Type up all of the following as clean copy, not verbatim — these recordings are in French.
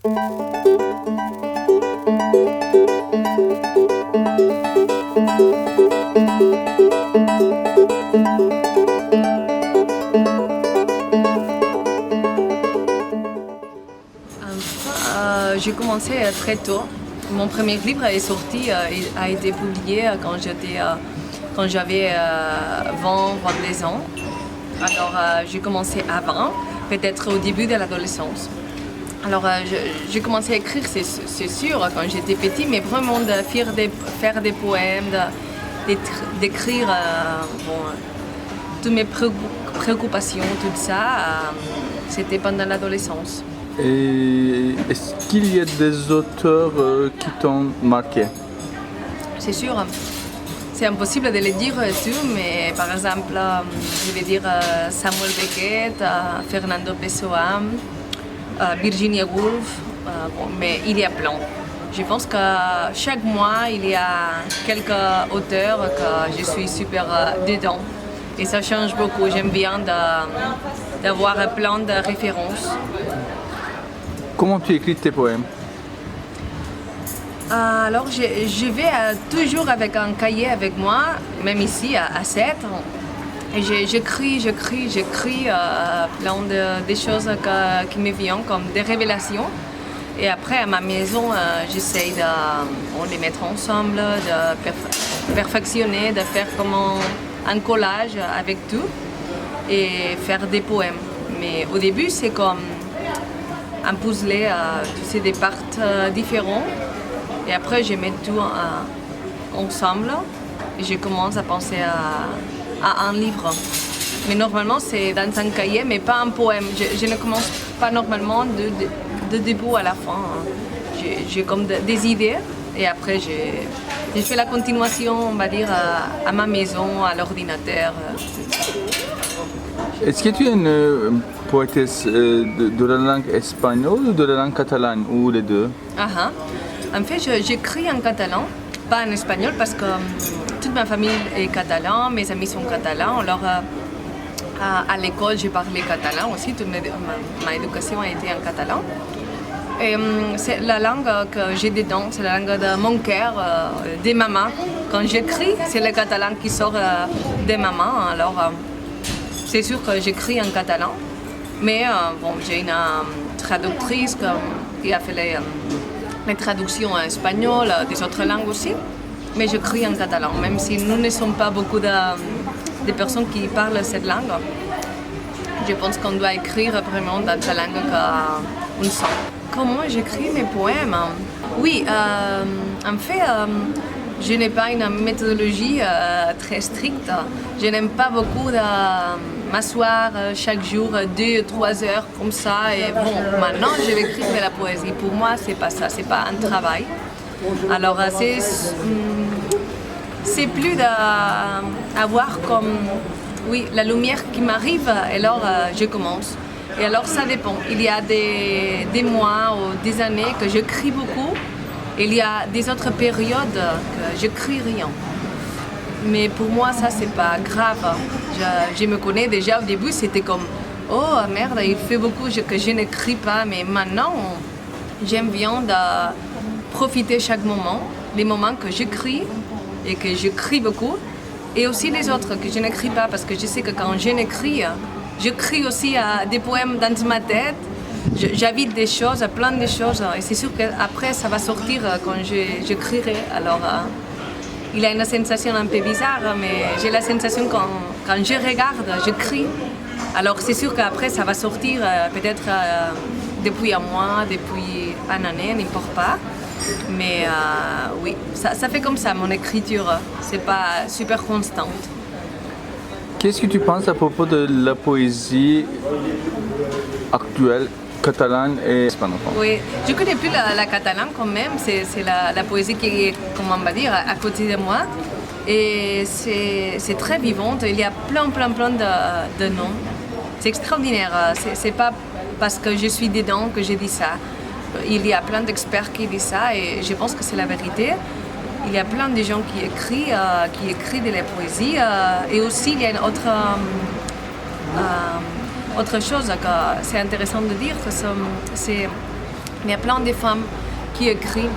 J'ai commencé très tôt. Mon premier livre est sorti, a été publié quand j'avais 22 ans. Alors j'ai commencé avant, peut-être au début de l'adolescence. Alors j'ai commencé à écrire, c'est sûr, quand j'étais petit, mais vraiment de faire des poèmes, d'écrire toutes mes préoccupations, tout ça, c'était pendant l'adolescence. Et est-ce qu'il y a des auteurs qui t'ont marqué? C'est sûr, c'est impossible de le dire tout, mais par exemple, je vais dire Samuel Beckett, Fernando Pessoa, Virginia Woolf, mais il y a plein. Je pense que chaque mois, il y a quelques auteurs que je suis super dedans. Et ça change beaucoup. J'aime bien d'avoir plein de références. Comment tu écris tes poèmes? Alors, je vais toujours avec un cahier avec moi, même ici à 7. Et j'écris plein de choses qui me viennent, comme des révélations. Et après, à ma maison, j'essaye de les mettre ensemble, de perfectionner, de faire comme un collage avec tout et faire des poèmes. Mais au début, c'est comme un puzzle, tu sais, des parties différentes. Et après, je mets tout ensemble et je commence à penser à un livre. Mais normalement, c'est dans un cahier, mais pas un poème. Je ne commence pas normalement de début à la fin. J'ai comme des idées et après, je fais la continuation, on va dire, à ma maison, à l'ordinateur. Est-ce que tu es une poétesse de la langue espagnole ou de la langue catalane, ou les deux? En fait, j'écris en catalan, pas en espagnol, parce que toute ma famille est catalane, mes amis sont catalans. Alors, à l'école, j'ai parlé catalan aussi, toute ma éducation a été en catalan. Et c'est la langue que j'ai dedans, c'est la langue de mon cœur, des mamans. Quand j'écris, c'est le catalan qui sort des mamans. Alors, c'est sûr que j'écris en catalan, mais j'ai une traductrice qui a fait les traductions en espagnol, des autres langues aussi, mais j'écris en catalan, même si nous ne sommes pas beaucoup de personnes qui parlent cette langue. Je pense qu'on doit écrire vraiment dans la langue qu'on sent. Comment j'écris mes poèmes? Oui, en fait, je n'ai pas une méthodologie très stricte. Je n'aime pas beaucoup m'asseoir chaque jour 2-3 heures comme ça. Et bon, maintenant je vais écrire de la poésie. Pour moi, c'est pas ça, c'est pas un travail. Alors c'est plus d'avoir comme la lumière qui m'arrive et alors je commence. Et alors ça dépend. Il y a des mois ou des années que j'écris beaucoup. Il y a des autres périodes que j'écris rien. Mais pour moi, ça, c'est pas grave. Je me connais déjà au début, c'était comme oh merde, il fait beaucoup que je n'écris pas. Mais maintenant, j'aime bien de profiter chaque moment, les moments que j'écris et que j'écris beaucoup, et aussi les autres que je n'écris pas, parce que je sais que quand je n'écris, j'écris aussi des poèmes dans ma tête. J'invite des choses, plein de choses, et c'est sûr qu'après ça va sortir quand j'écrirai. Alors il y a une sensation un peu bizarre, mais j'ai la sensation quand je regarde, j'écris. Alors c'est sûr qu'après ça va sortir peut-être depuis un mois, depuis une année, n'importe pas. Mais oui, ça fait comme ça mon écriture, c'est pas super constante. Qu'est-ce que tu penses à propos de la poésie actuelle, catalane et espagnole? Oui, je ne connais plus la catalane quand même, c'est la poésie qui est, comment on va dire, à côté de moi. Et c'est très vivante, il y a plein de noms. C'est extraordinaire, c'est pas parce que je suis dedans que je dis ça. Il y a plein d'experts qui disent ça et je pense que c'est la vérité. Il y a plein de gens qui écrivent de la poésie et aussi il y a une autre chose que c'est intéressant de dire, c'est Il y a plein de femmes qui écrivent.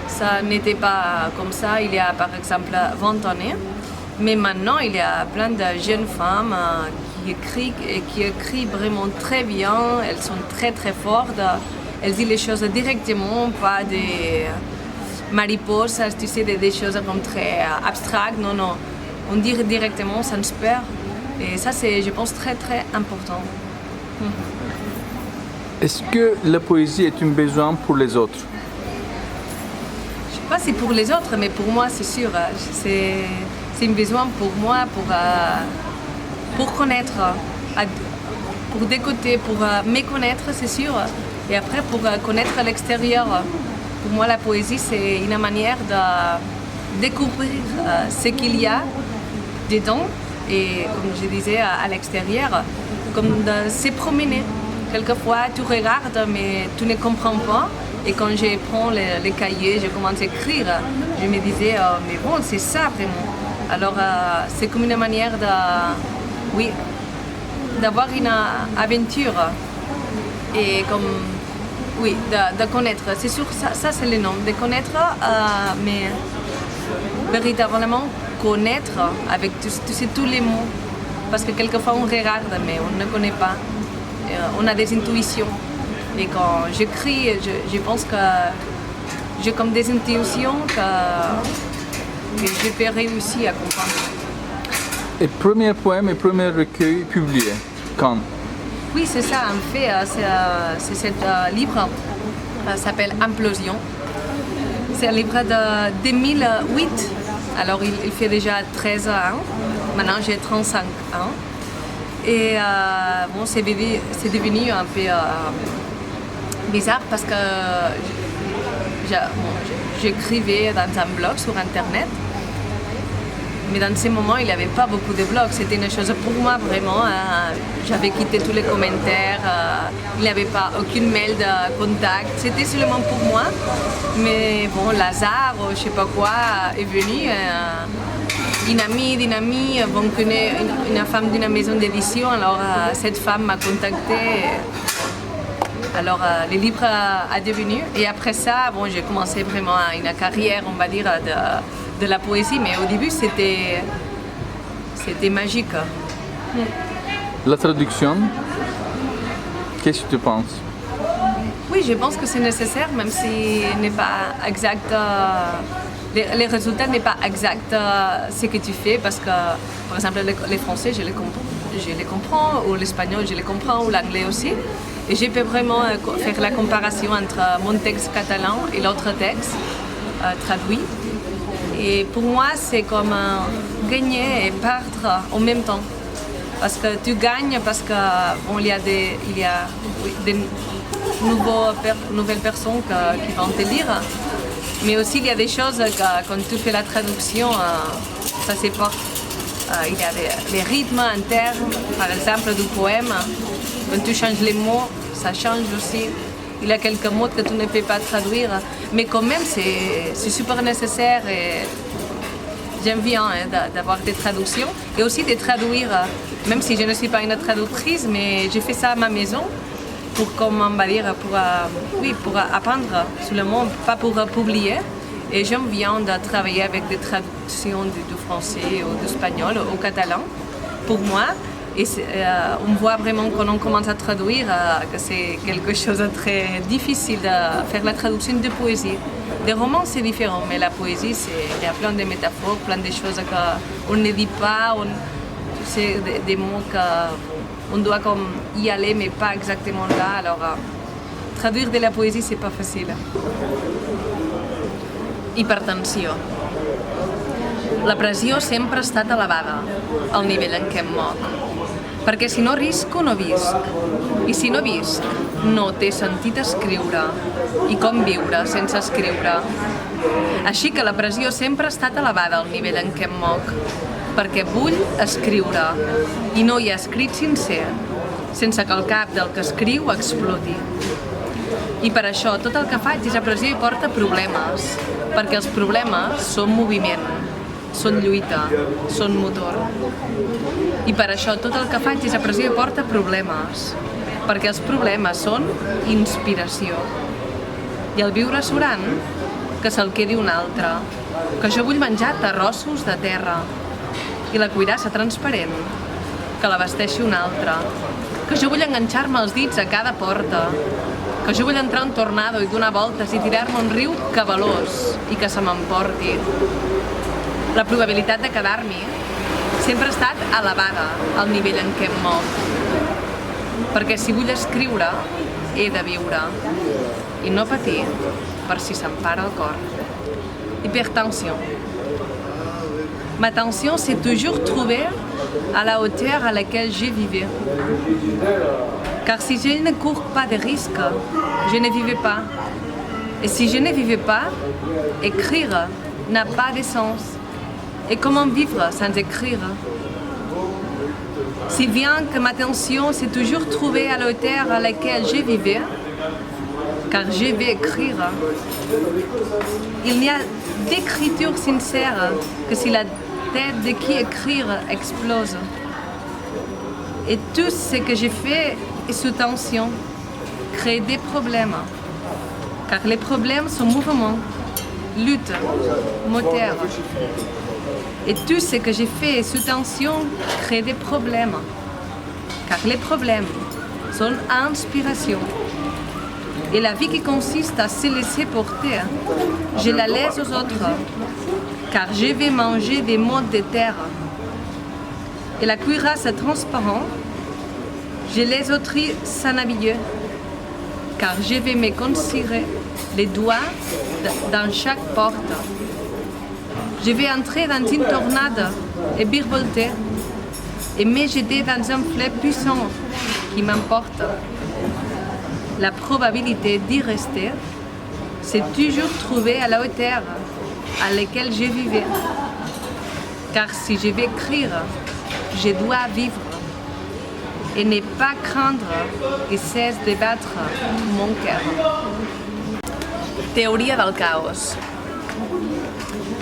Ça n'était pas comme ça il y a par exemple 20 années. Mais maintenant, il y a plein de jeunes femmes qui écrivent vraiment très bien. Elles sont très très fortes. Elles disent les choses directement, pas des mariposas, tu sais, des choses comme très abstractes. Non, non. On dit directement, ça se perd. Et ça, c'est, je pense, très très important. Est-ce que la poésie est un besoin pour les autres? Je ne sais pas si pour les autres, mais pour moi, c'est sûr. C'est un besoin pour moi, pour connaître, pour décoder, pour me connaître, c'est sûr. Et après, pour connaître l'extérieur. Pour moi, la poésie, c'est une manière de découvrir ce qu'il y a dedans. Et comme je disais, à l'extérieur, comme de se promener. Quelquefois, tu regardes, mais tu ne comprends pas. Et quand je prends les cahiers, je commence à écrire, je me disais, mais bon, c'est ça vraiment. Alors, c'est comme une manière d'avoir une aventure et comme, de connaître. C'est sûr, ça c'est le nom, de connaître, mais véritablement connaître avec tous les mots. Parce que quelquefois on regarde, mais on ne connaît pas. On a des intuitions. Et quand j'écris, je pense que j'ai comme des intuitions que je peux réussir à comprendre. Et premier poème et premier recueil publié, quand? Oui, c'est ça, en fait, c'est ce livre, ça s'appelle Implosion. C'est un livre de 2008, alors il fait déjà 13 ans, maintenant j'ai 35 ans. Et bon, c'est devenu un peu bizarre parce que j'écrivais dans un blog sur Internet. Mais dans ces moments, il n'y avait pas beaucoup de blogs. C'était une chose pour moi, vraiment. J'avais quitté tous les commentaires. Il n'y avait pas aucune mail de contact. C'était seulement pour moi. Mais bon, Lazare, je ne sais pas quoi, est venu. Une amie d'une amie, bon, connaît une femme d'une maison d'édition. Alors, cette femme m'a contactée. Alors, le livre a devenu. Et après ça, bon, j'ai commencé vraiment une carrière, on va dire, de la poésie, mais au début c'était magique. La traduction, qu'est-ce que tu penses? Oui, je pense que c'est nécessaire, même si n'est pas exact, les résultats n'est pas exact ce que tu fais, parce que par exemple les français je les comprends, ou l'espagnol je les comprends, ou l'anglais aussi, et je peux vraiment faire la comparaison entre mon texte catalan et l'autre texte traduit. Et pour moi, c'est comme gagner et perdre en même temps. Parce que tu gagnes, parce que bon, il y a des nouvelles personnes qui vont te lire. Mais aussi, il y a des choses que quand tu fais la traduction, ça c'est pas. Il y a les rythmes internes, par exemple, du poème. Quand tu changes les mots, ça change aussi. Il y a quelques mots que tu ne peux pas traduire, mais quand même c'est super nécessaire et j'aime bien d'avoir des traductions et aussi de traduire, même si je ne suis pas une traductrice, mais j'ai fait ça à ma maison pour, comme on va dire, pour apprendre sur le monde, pas pour publier. Et j'aime bien de travailler avec des traductions du français ou du espagnol au catalan pour moi. Et on voit vraiment quand on commence à traduire que c'est quelque chose de très difficile de faire la traduction de poésie. Des romans c'est différent, mais la poésie il y a plein de métaphores, plein de choses qu'on ne dit pas, c'est des mots qu'on doit comme y aller mais pas exactement là. Alors traduire de la poésie c'est pas facile. Hipertensió. La pressió sempre ha estat elevada, al nivell en què em moc. Perquè si no risco, no visc. I si no visc, no té sentit escriure. I com viure sense escriure? Així que la pressió sempre ha estat elevada al nivell en què em moc. Perquè vull escriure. I no hi ha escrit sincer, sense que el cap del que escriu exploti. I per això tot el que faig és a pressió i porta problemes. Perquè els problemes són moviment, són lluita, són motor. I per això tot el que faig és a pressió i porta problemes, perquè els problemes són inspiració. I el viure surant, que se'l quedi un altre. Que jo vull menjar terrossos de terra. I la cuirassa transparent, que la vesteixi un altre. Que jo vull enganxar-me els dits a cada porta. Que jo vull entrar un tornado i donar voltes i tirar-me un riu cabalós i que se m'emporti. La probabilitat de quedar-m'hi sempre ha estat elevada al nivell en què em moc. Perquè si vull escriure, he de viure. I no patir per si se'm para el cor. Hypertension. Ma tension s'est toujours trouvée à la hauteur à laquelle je vivais. Car si je ne cours pas de risques, je ne vivais pas. Et si je ne vivais pas, écrire n'a pas de sens. Et comment vivre sans écrire? Si bien que ma tension s'est toujours trouvée à la hauteur à laquelle je vivais, car je vais écrire. Il n'y a d'écriture sincère que si la tête de qui écrire explose. Et tout ce que j'ai fait est sous tension, crée des problèmes. Car les problèmes sont mouvements, lutte, moteur. Et tout ce que j'ai fait sous tension crée des problèmes. Car les problèmes sont inspiration. Et la vie qui consiste à se laisser porter, je la laisse aux autres. Car je vais manger des mots de terre. Et la cuirasse transparente, je les autres s'en habiller. Car je vais me consirer les doigts dans chaque porte. Je vais entrer dans une tornade et virevolter et me jeter dans un fleuve puissant qui m'emporte. La probabilité d'y rester s'est toujours trouvée à la hauteur à laquelle je vivais. Car si je vais écrire, je dois vivre et ne pas craindre que cesse de battre mon cœur. Teoria del caos.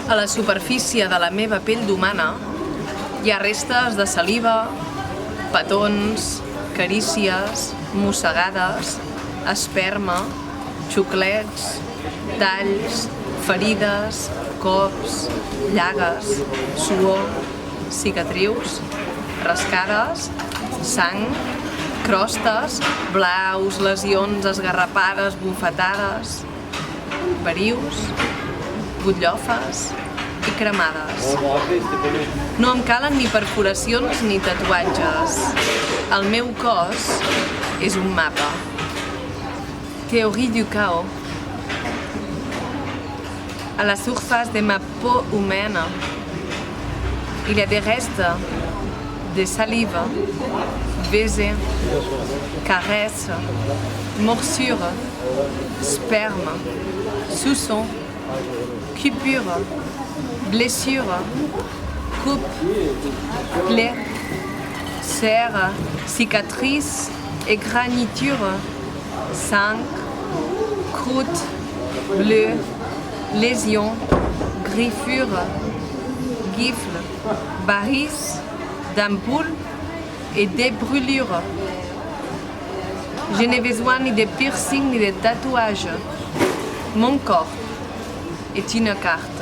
A la superfície de la meva pell d'humana hi ha restes de saliva, petons, carícies, mossegades, esperma, xuclets, talls, ferides, cops, llagues, suor, cicatrius, rascades, sang, crostes, blaus, lesions esgarrapades, bufetades, verius, butllofes i cremades. No em calen ni perforacions ni tatuatges. El meu cos és un mapa. Théorie du chaos. À la surface de ma peau humaine, il y a des restes de salive, baisers, caresses, morsures, sperme, suçons, coupures, blessures, coupes, plaies, serres, cicatrices, égratignures, sang, croûtes, bleus, lésions, griffures, gifles, varices, d'ampoules et des brûlures. Je n'ai besoin ni de piercing ni de tatouage. Mon corps est une carte.